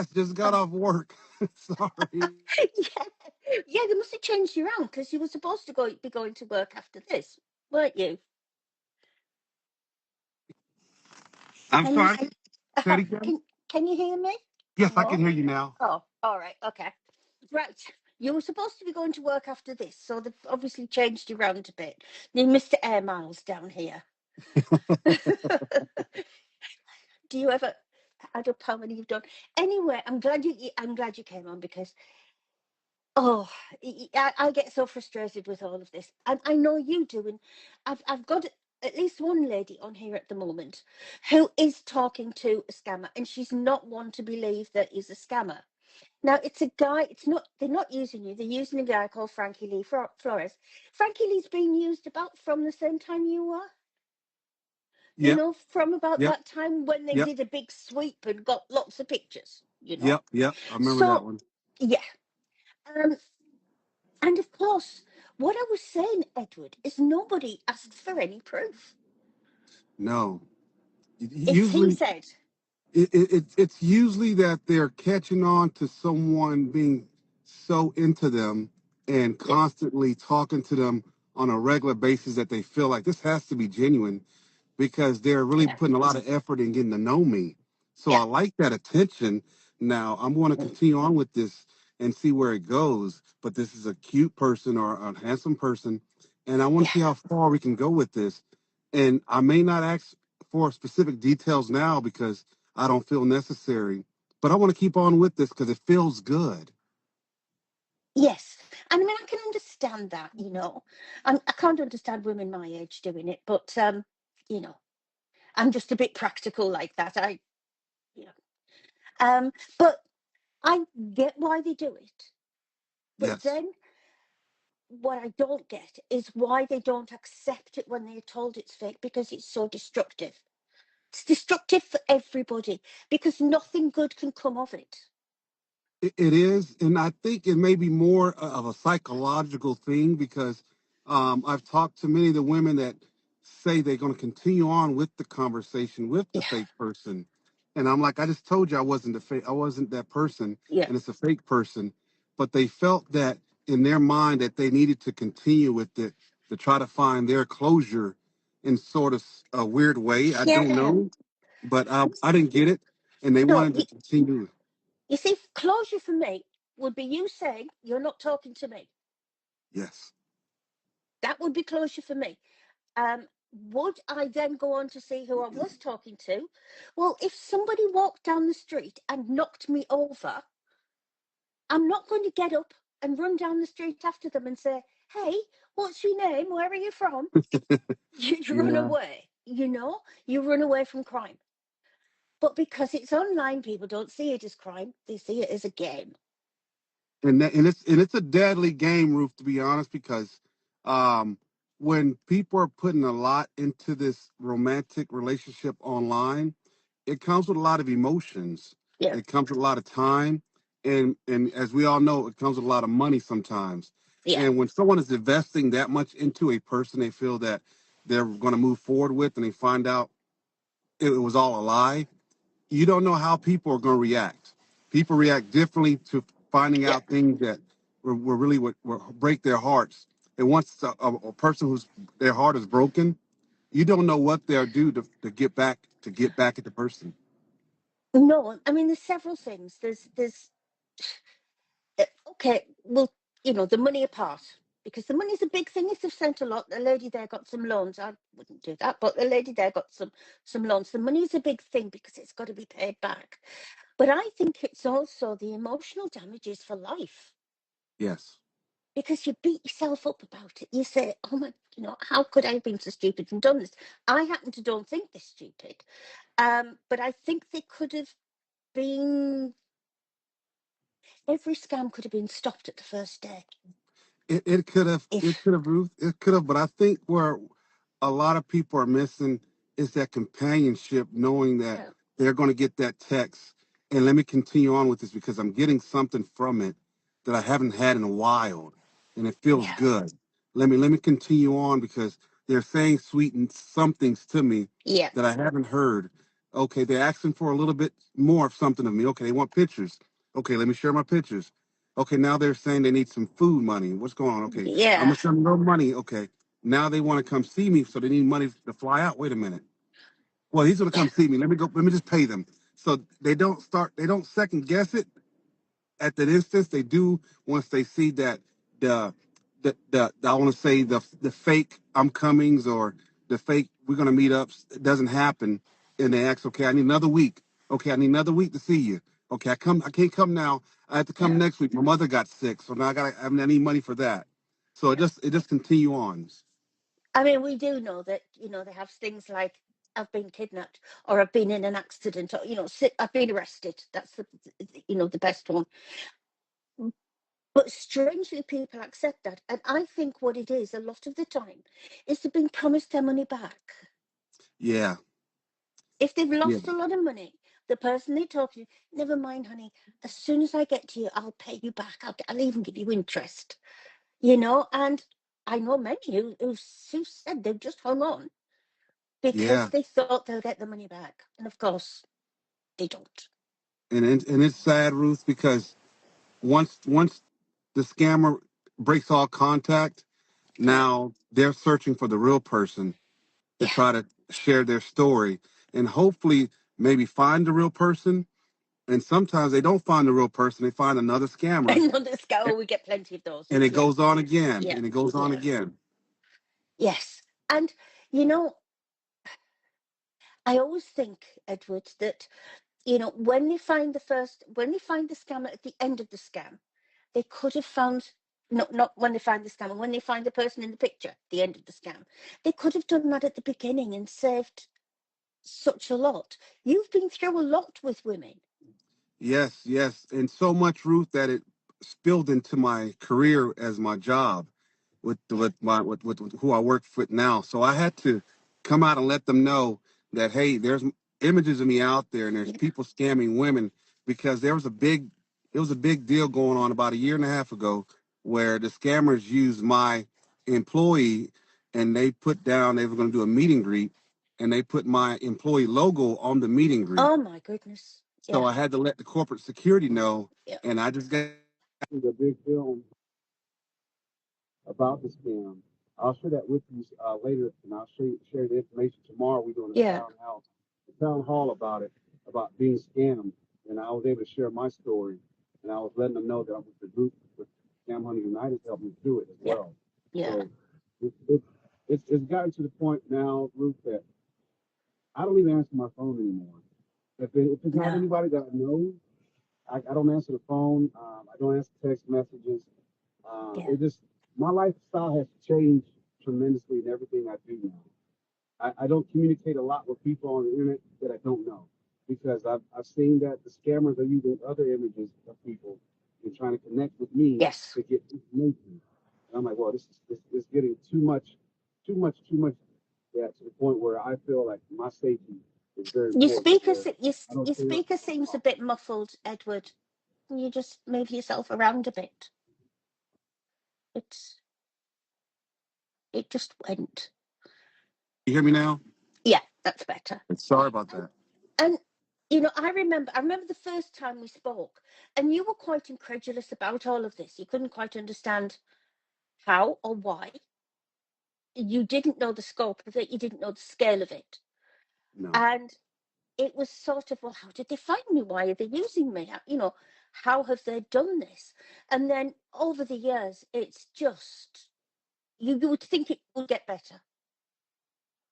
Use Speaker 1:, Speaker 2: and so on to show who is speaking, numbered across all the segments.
Speaker 1: just got off work. Sorry.
Speaker 2: Yeah, yeah, they must have changed you around because you were supposed to be going to work after this, weren't you?
Speaker 1: I'm
Speaker 2: Can you
Speaker 1: sorry. Say it again.
Speaker 2: can you hear me?
Speaker 1: Yes, I can
Speaker 2: No.
Speaker 1: hear you now.
Speaker 2: Oh, all right, okay, right. You were supposed to be going to work after this, so they've obviously changed you around a bit. You missed the air miles down here. Do you ever add up how many you've done? Anyway, I'm glad you came on because oh, I get so frustrated with all of this, and I know you do. And I've got at least one lady on here at the moment who is talking to a scammer, and she's not one to believe that he's a scammer. Now it's a guy. It's not. They're not using you. They're using a guy called Frankie Lee Flores. Frankie Lee's been used about from the same time you were. You
Speaker 1: Yep,
Speaker 2: know, from about
Speaker 1: yep,
Speaker 2: that time when they
Speaker 1: yep,
Speaker 2: did a big sweep and got lots of pictures. You know.
Speaker 1: yep. I remember that
Speaker 2: So
Speaker 1: one.
Speaker 2: yeah. Um, And of course, what I was saying, Edward, is nobody asks for any proof.
Speaker 1: No,
Speaker 2: It's he
Speaker 1: usually
Speaker 2: said.
Speaker 1: it's usually that they're catching on to someone being so into them and
Speaker 2: Yeah,
Speaker 1: constantly talking to them on a regular basis that they feel like this has to be genuine because they're really
Speaker 2: yeah,
Speaker 1: putting a lot of effort in getting to know me. So
Speaker 2: yeah.
Speaker 1: I like that attention. Now I'm going to
Speaker 2: Mm.
Speaker 1: continue on with this and see where it goes. But this is a cute person or a handsome person, and I want to
Speaker 2: Yeah.
Speaker 1: see how far we can go with this. And I may not ask for specific details now because I don't feel necessary. But I want to keep on with this because it feels good.
Speaker 2: Yes. And I mean, I can understand that, I can't understand women my age doing it, but, you know, I'm just a bit practical like that. You know, but I get why they do it. But
Speaker 1: Yes.
Speaker 2: then what I don't get is why they don't accept it when they're told it's fake because it's so destructive. It's destructive for everybody because nothing good can come of it.
Speaker 1: It is, and I think it may be more of a psychological thing because I've talked to many of the women that say they're going to continue on with the conversation with the
Speaker 2: Yeah,
Speaker 1: fake person, and I'm like, I just told you I wasn't that person,
Speaker 2: yeah,
Speaker 1: and it's a fake person, but they felt that in their mind that they needed to continue with it to try to find their closure in sort of a weird way. I don't
Speaker 2: yeah.
Speaker 1: know, but I didn't get it, and they
Speaker 2: No,
Speaker 1: wanted to continue.
Speaker 2: you see, closure for me would be you saying you're not talking to me.
Speaker 1: Yes.
Speaker 2: That would be closure for me. Would I then go on to see who I was talking to? Well, if somebody walked down the street and knocked me over, I'm not going to get up and run down the street after them and say, "Hey, what's your name? Where are you from?" You run
Speaker 1: Yeah.
Speaker 2: away. You run away from crime. But because it's online, people don't see it as crime. They see it as a game.
Speaker 1: And it's a deadly game, Ruth, to be honest, because um, when people are putting a lot into this romantic relationship online, it comes with a lot of emotions.
Speaker 2: Yeah.
Speaker 1: It comes with a lot of time, and as we all know, it comes with a lot of money sometimes.
Speaker 2: Yeah.
Speaker 1: And when someone is investing that much into a person, they feel that they're going to move forward with, and they find out it was all a lie. You don't know how people are going to react. People react differently to finding
Speaker 2: Yeah.
Speaker 1: out things that were really what will break their hearts. And once a person whose their heart is broken, you don't know what they'll do to get back at the person.
Speaker 2: No, I mean, there's several things. Okay, well, the money apart, because the money's a big thing. If they've sent a lot, the lady there got some loans. I wouldn't do that, but the lady there got some loans. The money is a big thing because it's got to be paid back. But I think it's also the emotional damages for life
Speaker 1: Yes.
Speaker 2: because you beat yourself up about it. You say, "Oh my, how could I have been so stupid and done this?" I happen to don't think they're stupid, but I think they could have been. Every scam could have been stopped at the first day.
Speaker 1: It
Speaker 2: If
Speaker 1: could have, Ruth. It could have, but I think where a lot of people are missing is that companionship, knowing that
Speaker 2: yeah,
Speaker 1: they're going to get that text. And let me continue on with this because I'm getting something from it that I haven't had in a while, and it feels
Speaker 2: yeah,
Speaker 1: good. Let me continue on because they're saying sweet and some things to me
Speaker 2: yeah,
Speaker 1: that I haven't heard. Okay, they're asking for a little bit more of something of me. Okay, they want pictures. Okay, let me share my pictures. Okay, now they're saying they need some food money. What's going on? Okay, I'm
Speaker 2: Yeah.
Speaker 1: gonna send them no money. Okay, now they want to come see me, so they need money to fly out. Wait a minute. Well, he's gonna
Speaker 2: Yeah.
Speaker 1: come see me. Let me go. Let me just pay them. So they don't start. They don't second guess it at that instance. They do once they see that the the I want to say the fake I'm comings or the fake we're gonna meet up doesn't happen, and they ask, okay, I need another week. Okay, I need another week to see you. Okay, I can't come now. I have to come
Speaker 2: Yeah.
Speaker 1: next week. My mother got sick, so now I need money for that. So it just continue on.
Speaker 2: I mean, we do know that, they have things like, I've been kidnapped, or I've been in an accident, or, I've been arrested. That's the best one. But strangely, people accept that. And I think what it is a lot of the time is they've been promised their money back.
Speaker 1: Yeah,
Speaker 2: If they've
Speaker 1: yeah,
Speaker 2: lost a lot of money, the person they talk to, never mind, honey, as soon as I get to you, I'll pay you back. I'll even give you interest, And I know many who said they've just hung on because
Speaker 1: yeah.
Speaker 2: they thought they'll get the money back. And of course, they don't.
Speaker 1: And it's sad, Ruth, because once the scammer breaks all contact,
Speaker 2: Yeah.
Speaker 1: now they're searching for the real person to
Speaker 2: Yeah.
Speaker 1: try to share their story and hopefully maybe find the real person. And sometimes they don't find the real person; they find another scammer,
Speaker 2: And on the
Speaker 1: a-
Speaker 2: scale, we get plenty of those.
Speaker 1: and it
Speaker 2: Yeah.
Speaker 1: goes on again,
Speaker 2: Yeah.
Speaker 1: and it goes on
Speaker 2: Yeah.
Speaker 1: again.
Speaker 2: Yes. And, you know, I always think, Edward, that, when they find the scammer at the end of the scam, they could have found, not when they find the scammer, when they find the person in the picture, the end of the scam, they could have done that at the beginning and saved such a lot. You've been through a lot with women.
Speaker 1: Yes, yes, and so much, Ruth, that it spilled into my career as my job
Speaker 2: Yeah.
Speaker 1: with who I work with now. So I had to come out and let them know that hey, there's images of me out there, and there's
Speaker 2: Yeah.
Speaker 1: people scamming women because there was a big deal going on about a year and a half ago where the scammers used my employee and they put down they were going to do a meet and greet and they put my employee logo on the meet and greet.
Speaker 2: Oh my goodness.
Speaker 1: So
Speaker 2: Yeah.
Speaker 1: I had to let the corporate security know,
Speaker 2: Yeah.
Speaker 1: and I just got a big film about the scam. I'll share that with you later, and I'll share the information tomorrow. We're doing
Speaker 2: Yeah.
Speaker 1: a town hall about it, about being scammed, and I was able to share my story, and I was letting them know that I'm with the group with Scam Hunter United to help me do it as
Speaker 2: Yeah.
Speaker 1: well.
Speaker 2: Yeah.
Speaker 1: So it, it, it's gotten to the point now, Ruth, that I don't even answer my phone anymore. If it's not
Speaker 2: No.
Speaker 1: anybody that I know, I don't answer the phone. I don't answer text messages.
Speaker 2: Yeah.
Speaker 1: It just my lifestyle has changed tremendously in everything I do now. I don't communicate a lot with people on the internet that I don't know because I've seen that the scammers are using other images of people and trying to connect with me
Speaker 2: Yes.
Speaker 1: to get information. And I'm like, well, this is getting too much. Yeah, to the point where I feel like my safety is very
Speaker 2: Your
Speaker 1: important.
Speaker 2: speaker,
Speaker 1: Where I don't
Speaker 2: your
Speaker 1: feel like
Speaker 2: speaker seems a bit muffled, Edward. Can you just move yourself around a bit? It's it just went.
Speaker 1: you hear me now.
Speaker 2: Yeah, that's better.
Speaker 1: Sorry about
Speaker 2: And,
Speaker 1: that.
Speaker 2: and I remember the first time we spoke, and you were quite incredulous about all of this. You couldn't quite understand how or why. You didn't know the scope of it. You didn't know the scale of it,
Speaker 1: No.
Speaker 2: and it was sort of, well, how did they find me? Why are they using me? How have they done this? And then over the years, it's just you would think it would get better.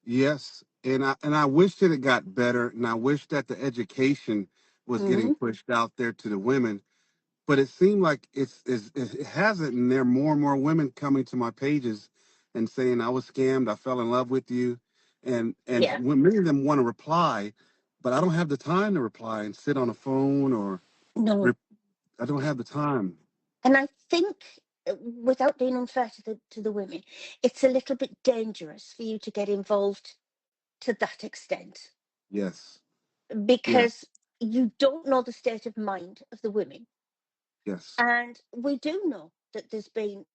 Speaker 1: Yes, and I wish that it got better, and I wish that the education was getting
Speaker 2: Mm,
Speaker 1: pushed out there to the women. But it seemed like it hasn't, and there are more and more women coming to my pages and saying I was scammed, I fell in love with you, and
Speaker 2: yeah,
Speaker 1: when many of them want to reply, but I don't have the time to reply and sit on a phone or
Speaker 2: no.
Speaker 1: re- I don't have the time.
Speaker 2: And I think, without being unfair to the women, it's a little bit dangerous for you to get involved to that extent
Speaker 1: Yes,
Speaker 2: because
Speaker 1: yes,
Speaker 2: you don't know the state of mind of the women.
Speaker 1: yes,
Speaker 2: And we do know that there's been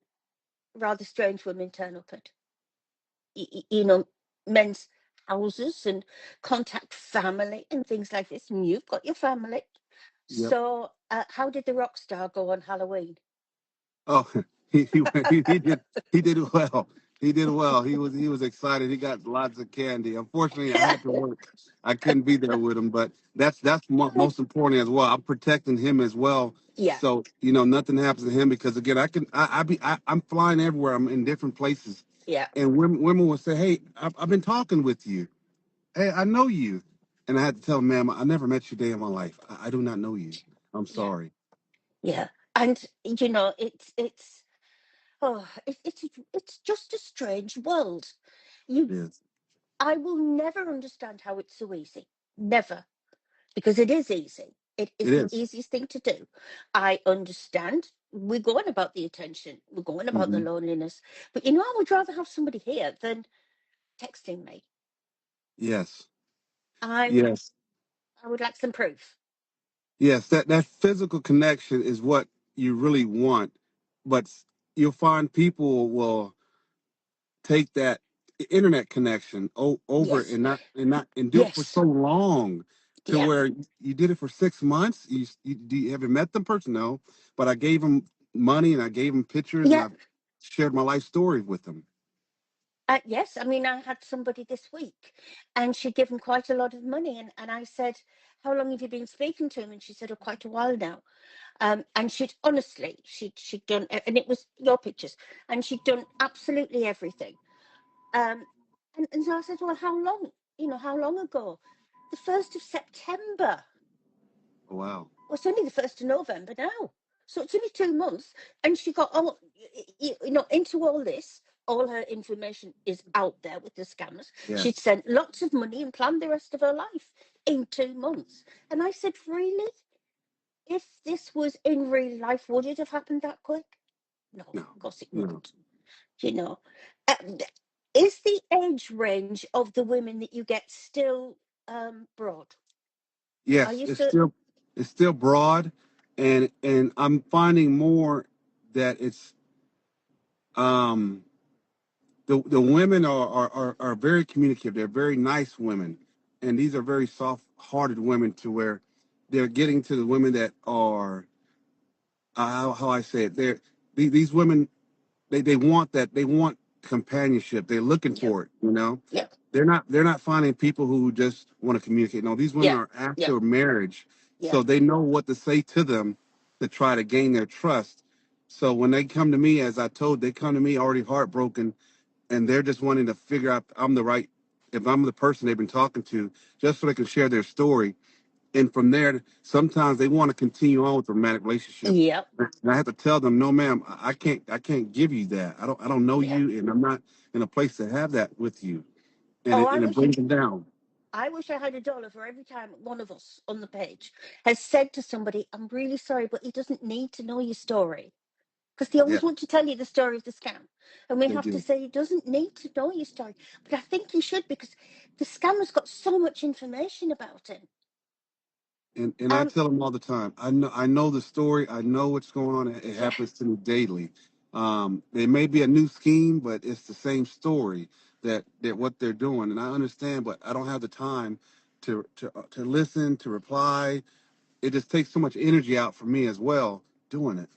Speaker 2: rather strange women turn up at, men's houses and contact family and things like this. And you've got your family.
Speaker 1: Yep.
Speaker 2: So, how did the rock star go on Halloween?
Speaker 1: Oh, he did well. He did well. He was excited. He got lots of candy. Unfortunately, I had to work. I couldn't be there with him, but most important as well. I'm protecting him as well,
Speaker 2: Yeah,
Speaker 1: so nothing happens to him because again, I'm flying everywhere. I'm in different places,
Speaker 2: yeah,
Speaker 1: and women will say, "Hey, I've been talking with you. Hey, I know you," and I had to tell them, "Ma'am, I never met you a day in my life. I do not know you. I'm
Speaker 2: yeah,
Speaker 1: sorry."
Speaker 2: yeah. And it's it's just a strange world. You,
Speaker 1: It is.
Speaker 2: I will never understand how it's so easy. Never, because it is easy. It is
Speaker 1: It
Speaker 2: the
Speaker 1: is.
Speaker 2: easiest thing to do. I understand. We're going about the attention. We're going about the
Speaker 1: Hmm.
Speaker 2: loneliness. But I would rather have somebody here than texting me.
Speaker 1: Yes.
Speaker 2: I'm.
Speaker 1: Yes.
Speaker 2: I would like some proof.
Speaker 1: Yes, that physical connection is what you really want, but you'll find people will take that internet connection over
Speaker 2: Yes.
Speaker 1: and do it for
Speaker 2: Yes.
Speaker 1: so long to
Speaker 2: Yeah.
Speaker 1: where you did it for 6 months. Have you met the person? No, but I gave them money and I gave them pictures and
Speaker 2: Yeah.
Speaker 1: I shared my life story with them.
Speaker 2: Yes. I mean, I had somebody this week, and she'd given quite a lot of money, and I said, "How long have you been speaking to him?" And she said, "Oh, quite a while now." And she'd honestly, she'd done, and it was your pictures, and she'd done absolutely everything. Um, and so I said, "Well, how long? How long ago?" The 1st of September.
Speaker 1: Oh, wow.
Speaker 2: Well, it's only the 1st of November now. So it's only 2 months. And she got all, into all this. All her information is out there with the scammers. She'd
Speaker 1: Yes.
Speaker 2: sent lots of money and planned the rest of her life in 2 months. And I said, really? If this was in real life, would it have happened that quick? No,
Speaker 1: No.
Speaker 2: of course it
Speaker 1: No.
Speaker 2: wouldn't. You know, Uh, is the age range of the women that you get still broad? Are
Speaker 1: Yes,
Speaker 2: you
Speaker 1: it's
Speaker 2: still?
Speaker 1: still broad, and I'm finding more that it's um the women are very communicative. They're very nice women, and these are very soft hearted women to where they're getting to the women that are how I say it. These women they want companionship. They're looking
Speaker 2: Yep,
Speaker 1: for it.
Speaker 2: yep,
Speaker 1: They're not finding people who just want to communicate. No, these women
Speaker 2: yep,
Speaker 1: are
Speaker 2: yep,
Speaker 1: after marriage, so
Speaker 2: yep.
Speaker 1: they know what to say to them to try to gain their trust. So when they come to me, as I told, they come to me already heartbroken, and they're just wanting to figure out if I'm the person they've been talking to, just so they can share their story. And from there, sometimes they want to continue on with the romantic relationship.
Speaker 2: Yep.
Speaker 1: And I have to tell them, no, ma'am, I can't give you that. I don't know
Speaker 2: Yeah.
Speaker 1: you, and I'm not in a place to have that with you. And
Speaker 2: Oh,
Speaker 1: it, and it brings them down.
Speaker 2: I wish I had $1 for every time one of us on the page has said to somebody, "I'm really sorry, but he doesn't need to know your story." Because they
Speaker 1: Yeah,
Speaker 2: always want to tell you the story of the scam. And we
Speaker 1: they
Speaker 2: have to
Speaker 1: do.
Speaker 2: say he doesn't need to know your story. But I think he should, because the scammer's got so much information about him.
Speaker 1: And I
Speaker 2: Um,
Speaker 1: tell them all the time. I know the story. I know what's going on. It
Speaker 2: yeah.
Speaker 1: happens to me daily. There may be a new scheme, but it's the same story that what they're doing. And I understand, but I don't have the time to listen, to reply. It just takes so much energy out for me as well doing it.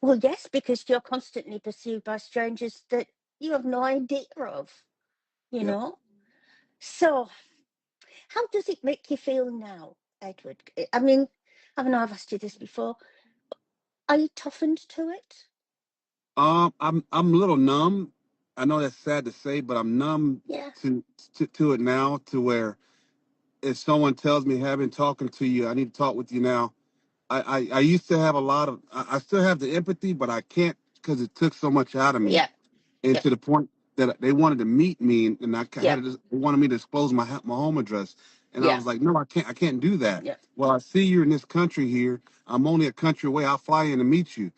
Speaker 2: Well, yes, because you're constantly pursued by strangers that you have no idea of, you
Speaker 1: Yep.
Speaker 2: know? So, how does it make you feel now, Edward? I mean, I know I've asked you this before. Are you toughened to it?
Speaker 1: I'm a little numb. I know that's sad to say, but I'm numb
Speaker 2: Yeah,
Speaker 1: to to it now. To where if someone tells me, "Hey, I've been talking to you. I need to talk with you now." I used to have a lot of. I still have the empathy, but I can't because it took so much out of me,
Speaker 2: yeah,
Speaker 1: and
Speaker 2: yeah,
Speaker 1: to the point that they wanted to meet me, and
Speaker 2: yeah,
Speaker 1: they wanted me to disclose my home address, and I
Speaker 2: yeah,
Speaker 1: was like, "No, I can't do that."
Speaker 2: yeah,
Speaker 1: Well, I see you in this country here. I'm only a country away. I'll fly in to meet you.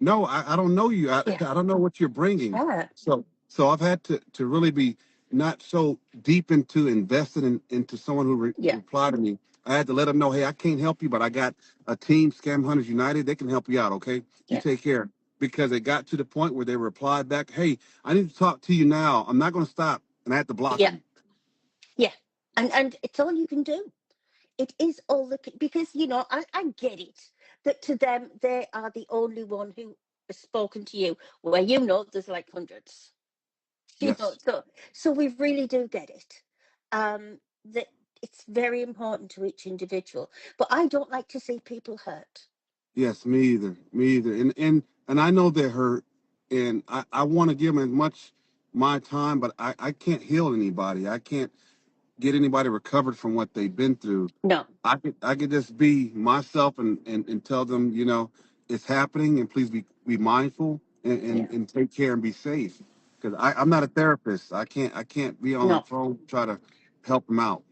Speaker 1: No, I don't know you. I,
Speaker 2: yeah,
Speaker 1: I don't know what you're bringing.
Speaker 2: yeah,
Speaker 1: So I've had to really be not so deep into invested into someone who
Speaker 2: yeah,
Speaker 1: replied to me. I had to let them know, hey, I can't help you, but I got a team, Scam Hunters United. They can help you out. Okay, you
Speaker 2: yeah,
Speaker 1: take care. Because it got to the point where they replied back, hey, I need to talk to you now. I'm not going to stop and I had to block
Speaker 2: Yeah,
Speaker 1: them.
Speaker 2: yeah, and it's all you can do. It is all the because I get it that to them they are the only one who has spoken to you, where there's like hundreds.
Speaker 1: Yes,
Speaker 2: So we really do get it. That it's very important to each individual, but I don't like to see people hurt.
Speaker 1: yes, me either, me either. And I know they're hurt, and I want to give them as much my time, but I can't heal anybody. I can't get anybody recovered from what they've been through.
Speaker 2: No,
Speaker 1: I could just be myself and tell them, it's happening, and please be mindful
Speaker 2: yeah,
Speaker 1: and take care and be safe. Because I'm not a therapist. I can't be on the
Speaker 2: no,
Speaker 1: phone try to help them out.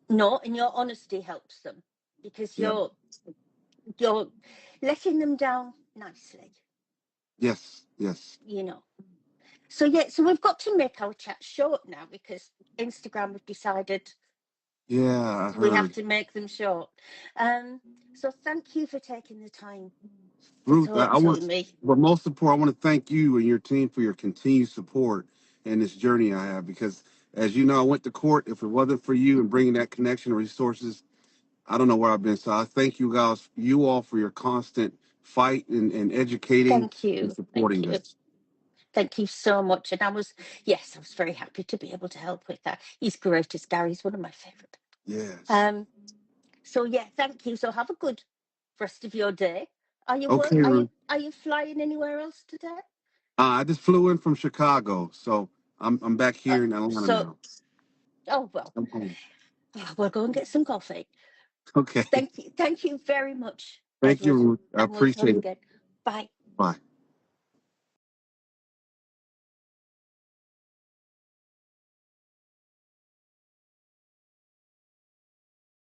Speaker 2: no, and your honesty helps them because
Speaker 1: Yeah.
Speaker 2: you're letting them down nicely,
Speaker 1: Yes. Yes.
Speaker 2: you know. So yeah, so we've got to make our chat short now because Instagram have decided
Speaker 1: Yeah. I
Speaker 2: we have
Speaker 1: heard.
Speaker 2: to make them short. Um, so thank you for taking the time to
Speaker 1: Ruth,
Speaker 2: talk
Speaker 1: I
Speaker 2: to
Speaker 1: want,
Speaker 2: me.
Speaker 1: but most important, I want to thank you and your team for your continued support in this journey I have. Because, as you know, I went to court. If it wasn't for you and bringing that connection and resources, I don't know where I've been. So I thank you all for your constant fight and educating
Speaker 2: Thank
Speaker 1: and
Speaker 2: you. Thank
Speaker 1: supporting
Speaker 2: you.
Speaker 1: us.
Speaker 2: Thank you so much. And yes, I was very happy to be able to help with that. He's great as Gary's one of my favourite.
Speaker 1: Yes.
Speaker 2: Um, so yeah, thank you. So have a good rest of your day.
Speaker 1: Okay,
Speaker 2: Are you
Speaker 1: Ruth.
Speaker 2: flying anywhere else today?
Speaker 1: I just flew in from Chicago, so I'm back
Speaker 2: Uh,
Speaker 1: here in Atlanta
Speaker 2: so
Speaker 1: now.
Speaker 2: oh well,
Speaker 1: I'm home.
Speaker 2: we'll go and get some coffee.
Speaker 1: Okay.
Speaker 2: Thank you very much,
Speaker 1: Thank you,
Speaker 2: Edward,
Speaker 1: Ruth. I
Speaker 2: and we'll talk
Speaker 1: appreciate it.
Speaker 2: again. Bye.
Speaker 1: Bye.